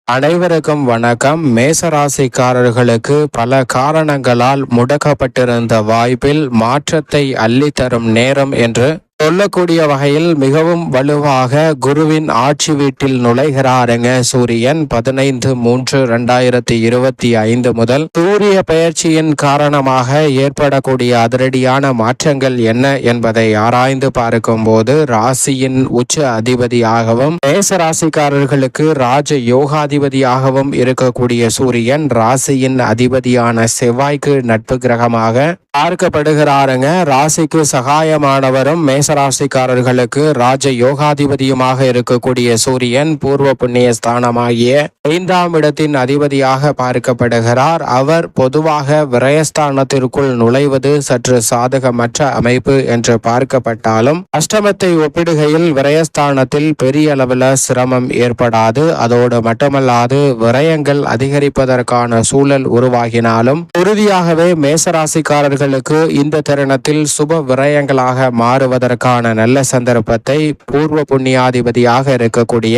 அனைவருக்கும் வணக்கம். மேசராசிக்காரர்களுக்கு பல காரணங்களால் முடக்கப்பட்டிருந்த வாய்ப்பில் மாற்றத்தை அள்ளித்தரும் நேரம் என்று சொல்லக்கூடிய வகையில் மிகவும் வலுவாக குருவின் ஆட்சி வீட்டில் நுழைகிறாருங்க சூரியன் 15/3/2025 முதல். சூரிய பெயர்ச்சியின் காரணமாக ஏற்படக்கூடிய அதிரடியான மாற்றங்கள் என்ன என்பதை ஆராய்ந்து பார்க்கும் போது ராசியின் உச்ச அதிபதியாகவும் மேச ராசிக்காரர்களுக்கு ராஜ யோகாதிபதியாகவும் இருக்கக்கூடிய சூரியன் ராசியின் அதிபதியான செவ்வாய்க்கு நட்பு கிரகமாக பார்க்கப்படுகிறாருங்க. ராசிக்கு சகாயமானவரும் மேசராசிக்காரர்களுக்கு ராஜ யோகாதிபதியுமாக இருக்கக்கூடிய சூரியன் பூர்வ புண்ணிய ஸ்தானமாகிய 5ஆம் இடத்தின் அதிபதியாக பார்க்கப்படுகிறார். அவர் பொதுவாக விரயஸ்தானத்திற்குள் நுழைவது சற்று சாதகமற்ற அமைப்பு என்று பார்க்கப்பட்டாலும் அஷ்டமத்தை ஒப்பிடுகையில் விரயஸ்தானத்தில் பெரிய அளவில் சிரமம் ஏற்படாது. அதோடு மட்டுமல்லாது விரயங்கள் அதிகரிப்பதற்கான சூழல் உருவாகினாலும் உறுதியாகவே மேசராசிக்காரர்கள் இந்த தருணத்தில் சுப விரயங்களாக மாறுவதற்கான நல்ல சந்தர்ப்பத்தை பூர்வ புண்ணியாதிபதியாக இருக்கக்கூடிய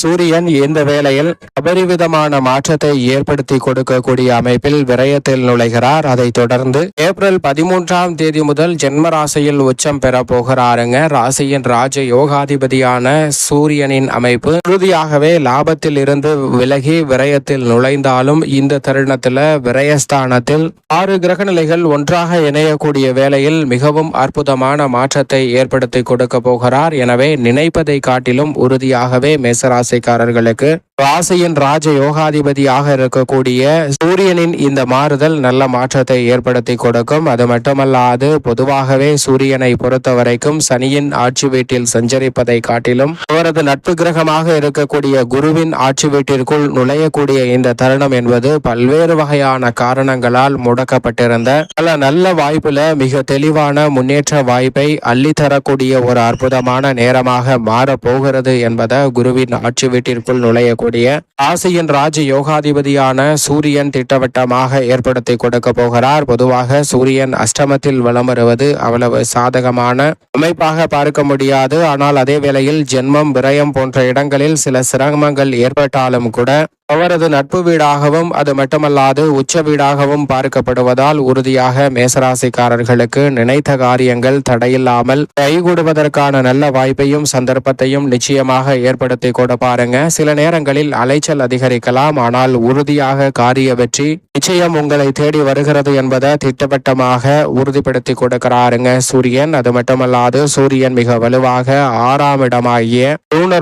சூரியன் இந்த வேளையில் அபரிவிதமான மாற்றத்தை ஏற்படுத்தி கொடுக்கக்கூடிய அமைப்பில் விரயத்தில் நுழைகிறார். அதைத் தொடர்ந்து ஏப்ரல் 13ஆம் தேதி முதல் ஜென்ம ராசியில் உச்சம் பெற போகிறாருங்க. ராசியின் ராஜ யோகாதிபதியான சூரியனின் அமைப்பு உறுதியாகவே லாபத்தில் இருந்து விலகி விரயத்தில் நுழைந்தாலும் இந்த தருணத்தில் விரயஸ்தானத்தில் 6 கிரக நிலைகள் ஒன்றாக இணையக்கூடிய வேளையில் மிகவும் அற்புதமான மாற்றத்தை ஏற்படுத்தி கொடுக்க போகிறார். எனவே நினைப்பதை காட்டிலும் உறுதியாகவே மேசராசிக்காரர்களுக்கு ராசியின் ராஜ யோகாதிபதியாக இருக்கக்கூடிய சூரியனின் இந்த மாறுதல் நல்ல மாற்றத்தை ஏற்படுத்தி கொடுக்கும். அது மட்டுமல்லாது பொதுவாகவே சூரியனை பொறுத்த வரைக்கும் சனியின் ஆட்சி வீட்டில் சஞ்சரிப்பதை காட்டிலும் அவரது நட்பு கிரகமாக இருக்கக்கூடிய குருவின் ஆட்சி வீட்டிற்குள் நுழையக்கூடிய இந்த தருணம் என்பது பல்வேறு வகையான காரணங்களால் முடக்கப்பட்டிருந்த பல நல்ல வாய்ப்புல மிக தெளிவான முன்னேற்ற வாய்ப்பை அள்ளித்தரக்கூடிய ஒரு அற்புதமான நேரமாக மாறப்போகிறது என்பதை குருவின் ஆட்சி வீட்டிற்குள் நுழையக்கூடிய ராசியின் ராஜ யோகாதிபதியான சூரியன் திட்டவட்டமாக ஏற்படுத்தி கொடுக்க போகிறார். பொதுவாக சூரியன் அஷ்டமத்தில் வலம் வருவது அவ்வளவு சாதகமான அமைப்பாக பார்க்க முடியாது. ஆனால் அதே வேளையில் ஜென்மம் விரயம் போன்ற இடங்களில் சில சிரமங்கள் ஏற்பட்டாலும் கூட அவரது நட்பு வீடாகவும் அது மட்டுமல்லாது உச்ச வீடாகவும் பார்க்கப்படுவதால் உறுதியாக மேசராசிக்காரர்களுக்கு நினைத்த காரியங்கள் தடையில்லாமல் கைகூடுவதற்கான நல்ல வாய்ப்பையும் சந்தர்ப்பத்தையும் நிச்சயமாக ஏற்படுத்தி கொடுப்பாருங்க. சில நேரங்களில் அலைச்சல் அதிகரிக்கலாம், ஆனால் உறுதியாக காரிய வெற்றி நிச்சயம் உங்களை தேடி வருகிறது என்பதை திட்டவட்டமாக உறுதிப்படுத்தி கொடுக்கிறாருங்க சூரியன். அது மட்டுமல்லாது சூரியன் மிக வலுவாக 6ஆம் இடமாகிய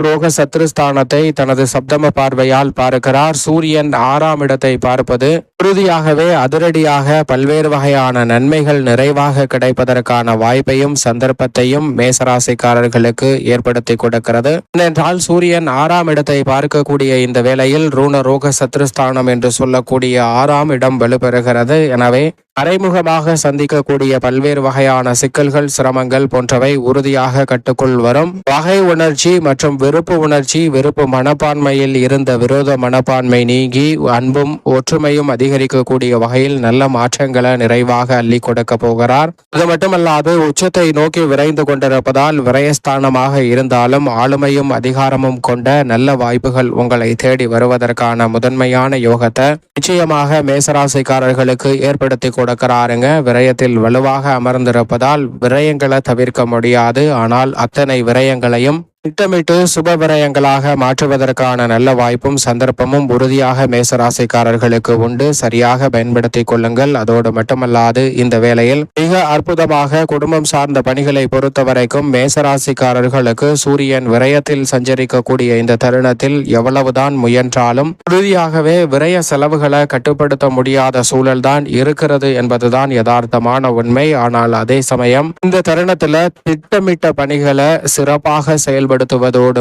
ரோக சத்ருஸ்தானத்தை தனது சப்தம பார்வையால் பார்க்கிறார். சூரியன் 6ஆம் இடத்தை பார்ப்பது உறுதியாகவே அதிரடியாக பல்வேறு வகையான நன்மைகள் நிறைவாக கிடைப்பதற்கான வாய்ப்பையும் சந்தர்ப்பத்தையும் மேசராசிக்காரர்களுக்கு ஏற்படுத்தி கொடுக்கிறது. ஏனென்றால் சூரியன் 6ஆம் இடத்தை பார்க்கக்கூடிய இந்த வேளையில் ரோக சத்ருஸ்தானம் என்று சொல்லக்கூடிய 6ஆம் இடம் வலுப்பெறுகிறது. எனவே மறைமுகமாக சந்திக்கக்கூடிய பல்வேறு வகையான சிக்கல்கள் சிரமங்கள் போன்றவை உறுதியாக கட்டுக்குள் வரும். வகை உணர்ச்சி மற்றும் வெறுப்பு உணர்ச்சி, வெறுப்பு மனப்பான்மையில் இருந்த விரோத மனப்பான்மை நீங்கி அன்பும் ஒற்றுமையும் அதிகரிக்கக்கூடிய வகையில் நல்ல மாற்றங்களை நிறைவாக அள்ளி கொடுக்க போகிறார். அது மட்டுமல்லாது உச்சத்தை நோக்கி விரைந்து கொண்டிருப்பதால் விரயஸ்தானமாக இருந்தாலும் ஆளுமையும் அதிகாரமும் கொண்ட நல்ல வாய்ப்புகள் உங்களை தேடி வருவதற்கான முதன்மையான யோகத்தை நிச்சயமாக மேசராசிக்காரர்களுக்கு ஏற்படுத்தி கொடுக்கிறாருங்க. விரயத்தில் வலுவாக அமர்ந்திருப்பதால் விரயங்களை தவிர்க்க முடியாது. ஆனால் அத்தனை விரயங்களையும் திட்டமிட்டு சுப விரயங்களாக மாற்றுவதற்கான நல்ல வாய்ப்பும் சந்தர்ப்பமும் உறுதியாக மேசராசிக்காரர்களுக்கு உண்டு. சரியாக பயன்படுத்திக் கொள்ளுங்கள். அதோடு மட்டுமல்லாது இந்த வேளையில் மிக அற்புதமாக குடும்பம் சார்ந்த பணிகளை பொறுத்த வரைக்கும் மேசராசிக்காரர்களுக்கு சூரியன் விரயத்தில் சஞ்சரிக்கக்கூடிய இந்த தருணத்தில் எவ்வளவுதான் முயன்றாலும் உறுதியாகவே விரய செலவுகளை கட்டுப்படுத்த முடியாத சூழல்தான் இருக்கிறது என்பதுதான் யதார்த்தமான உண்மை. ஆனால் அதே சமயம் இந்த தருணத்துல திட்டமிட்ட பணிகளை சிறப்பாக செயல்படுத்துவதோடு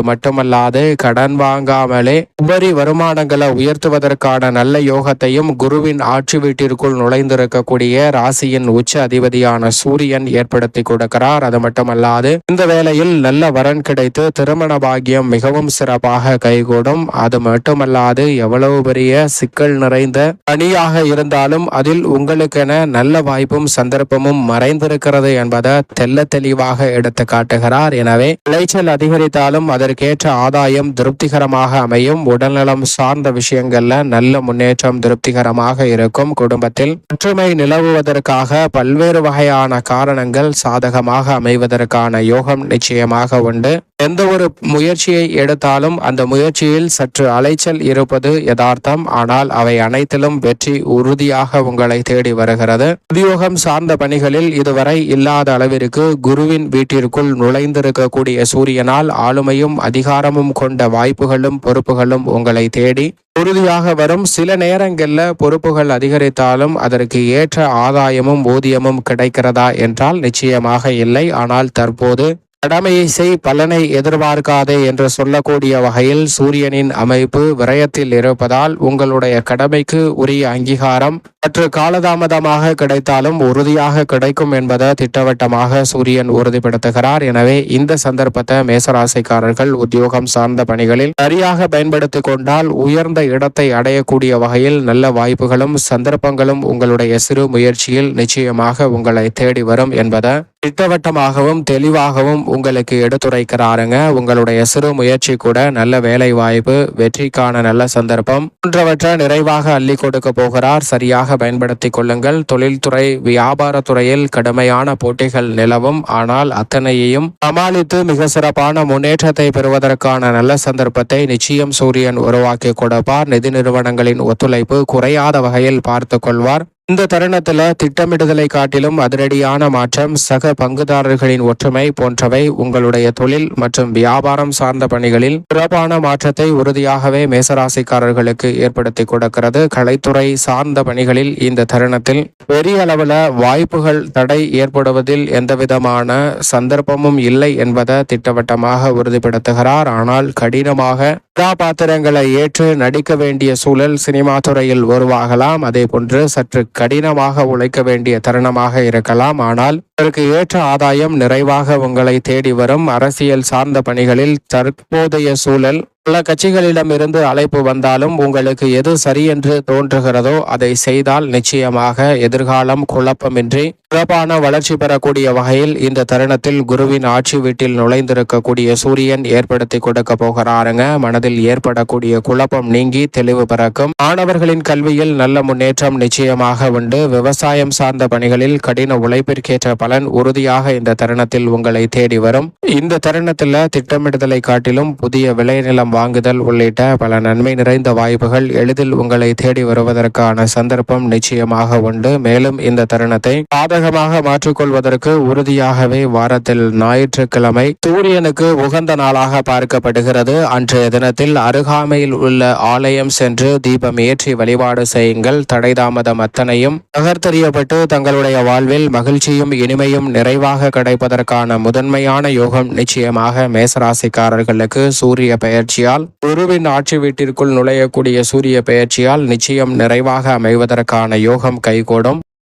மட்டுமல்லாது கடன் வாங்காமலே உபரி வருமானங்களை உயர்த்துவதற்கான நல்ல யோகத்தையும் குருவின் ஆட்சி வீட்டிற்குள் நுழைந்திருக்கக்கூடிய ராசியின் உச்ச அதிபதியான சூரியன் ஏற்படுத்தி கொடுக்கிறார். அது மட்டுமல்லாது இந்த வேளையில் நல்ல வரன் கிடைத்து திருமண பாக்கியம் மிகவும் சிறப்பாக கைகூடும். அது மட்டுமல்லாது எவ்வளவு பெரிய சிக்கல் நிறைந்த பணியாக இருந்தாலும் அதில் உங்களுக்கென நல்ல வாய்ப்பும் சந்தர்ப்பமும் மறைந்திருக்கிறது என்பதை தெல்ல தெளிவாக எடுத்து காட்டுகிறார். எனவே விளைச்சல் அதிகரிக்க அதிகரித்தாலும் அதற்கேற்ற ஆதாயம் திருப்திகரமாக அமையும். உடல்நலம் சார்ந்த விஷயங்கள்ல நல்ல முன்னேற்றம் திருப்திகரமாக இருக்கும். குடும்பத்தில் ஒற்றுமை நிலவுவதற்காக பல்வேறு வகையான காரணங்கள் சாதகமாக அமைவதற்கான யோகம் நிச்சயமாக உண்டு. எந்த ஒரு முயற்சியை எடுத்தாலும் அந்த முயற்சியில் சற்று அலைச்சல் இருப்பது யதார்த்தம். ஆனால் அவை அனைத்திலும் வெற்றி உறுதியாக உங்களை தேடி வருகிறது. உத்தியோகம் சார்ந்த பணிகளில் இதுவரை இல்லாத அளவிற்கு குருவின் வீட்டிற்குள் நுழைந்திருக்கக்கூடிய சூரியனால் ஆளுமையும் அதிகாரமும் கொண்ட வாய்ப்புகளும் பொறுப்புகளும் உங்களை தேடி உறுதியாக வரும். சில நேரங்கள்ல பொறுப்புகள் அதிகரித்தாலும் அதற்கு ஏற்ற ஆதாயமும் ஊதியமும் கிடைக்கிறதா என்றால் நிச்சயமாக இல்லை. ஆனால் தற்போது கடமையை செய், பலனை எதிர்பார்க்காதே என்று சொல்லக்கூடிய வகையில் சூரியனின் அமைப்பு விரயத்தில் இருப்பதால் உங்களுடைய கடமைக்கு உரிய அங்கீகாரம் சற்று காலதாமதமாக கிடைத்தாலும் உறுதியாக கிடைக்கும் என்பதை திட்டவட்டமாக சூரியன் உறுதிப்படுத்துகிறார். எனவே இந்த சந்தர்ப்பத்தை மேசராசிக்காரர்கள் உத்தியோகம் சார்ந்த பணிகளில் சரியாக பயன்படுத்திக் கொண்டால் உயர்ந்த இடத்தை அடையக்கூடிய வகையில் நல்ல வாய்ப்புகளும் சந்தர்ப்பங்களும் உங்களுடைய சிறு முயற்சியில் நிச்சயமாக உங்களை தேடி வரும் என்பதை திட்டவட்டமாகவும் தெளிவாகவும் உங்களுக்கு எடுத்துரைக்கிறாருங்க. உங்களுடைய சிறு முயற்சி கூட நல்ல வேலை வாய்ப்பு, வெற்றிக்கான நல்ல சந்தர்ப்பம் போன்றவற்றை நிறைவாக அள்ளி கொடுக்க போகிறார். சரியாக பயன்படுத்திக் கொள்ளுங்கள். தொழில்துறை வியாபாரத்துறையில் கடுமையான போட்டிகள் நிலவும். ஆனால் அத்தனையையும் சமாளித்து மிக சிறப்பான முன்னேற்றத்தை பெறுவதற்கான நல்ல சந்தர்ப்பத்தை நிச்சயம் சூரியன் உருவாக்கி கொடுப்பார். நிதி நிறுவனங்களின் ஒத்துழைப்பு குறையாத வகையில் பார்த்து கொள்வார். இந்த தருணத்துல திட்டமிடுதலை காட்டிலும் அதிரடியான மாற்றம், சக பங்குதாரர்களின் ஒற்றுமை போன்றவை உங்களுடைய தொழில் மற்றும் வியாபாரம் சார்ந்த பணிகளில் சிறப்பான மாற்றத்தை உறுதியாகவே மேசராசிக்காரர்களுக்கு ஏற்படுத்தி கொடுக்கிறது. கலைத்துறை சார்ந்த பணிகளில் இந்த தருணத்தில் பெரிய அளவுல வாய்ப்புகள் தடை ஏற்படுவதில் எந்தவிதமான சந்தர்ப்பமும் இல்லை என்பதை திட்டவட்டமாக உறுதிப்படுத்துகிறார். ஆனால் கடினமாக கதாபாத்திரங்களை ஏற்று நடிக்க வேண்டிய சூழல் சினிமா துறையில் உருவாகலாம். அதே போன்று சற்று கடினமாக உழைக்க வேண்டிய தருணமாக இருக்கலாம். ஆனால் அதற்கு ஏற்ற ஆதாயம் நிறைவாக உங்களை தேடி வரும். அரசியல் சார்ந்த பணிகளில் தற்போதைய சூழல் பல கட்சிகளிடமிருந்து அழைப்பு வந்தாலும் உங்களுக்கு எது சரி என்று தோன்றுகிறதோ அதை செய்தால் நிச்சயமாக எதிர்காலம் குழப்பமின்றி சிறப்பான வளர்ச்சி பெறக்கூடிய வகையில் இந்த தருணத்தில் குருவின் ஆட்சி வீட்டில் நுழைந்திருக்கக்கூடிய சூரியன் ஏற்படுத்தி கொடுக்க போகிறாருங்க. மனதில் ஏற்படக்கூடிய குழப்பம் நீங்கி தெளிவு பிறக்கும். மாணவர்களின் கல்வியில் நல்ல முன்னேற்றம் நிச்சயமாக உண்டு. விவசாயம் சார்ந்த பணிகளில் கடின உழைப்பிற்கேற்ற பலன் உறுதியாக இந்த தருணத்தில் உங்களை தேடி வரும். இந்த தருணத்தில் திட்டமிடுதலை காட்டிலும் புதிய விளைநிலம் வாங்குதல் உள்ளிட்ட பல நன்மை நிறைந்த வாய்ப்புகள் எளிதில் உங்களை தேடி வருவதற்கான சந்தர்ப்பம் நிச்சயமாக உண்டு. மேலும் இந்த தருணத்தை சாதகமாக மாற்றிக்கொள்வதற்கு உறுதியாகவே வாரத்தில் ஞாயிற்றுக்கிழமை சூரியனுக்கு உகந்த நாளாக பார்க்கப்படுகிறது. அன்றைய தினத்தில் அருகாமையில் உள்ள ஆலயம் சென்று தீபம் ஏற்றி வழிபாடு செய்யுங்கள். தடைதாமதம் அத்தனையும் தகர்த்தெறியப்பட்டு தங்களுடைய வாழ்வில் மகிழ்ச்சியும் இனிமையும் நிறைவாக கிடைப்பதற்கான முதன்மையான யோகம் நிச்சயமாக மேசராசிக்காரர்களுக்கு சூரிய பெயர்ச்சியால் குருவின் ஆட்சி வீட்டிற்குள் நுழையக்கூடிய சூரிய பெயர்ச்சியால் நிச்சயம் நிறைவாக அமைவதற்கான யோகம் கைகூடும்.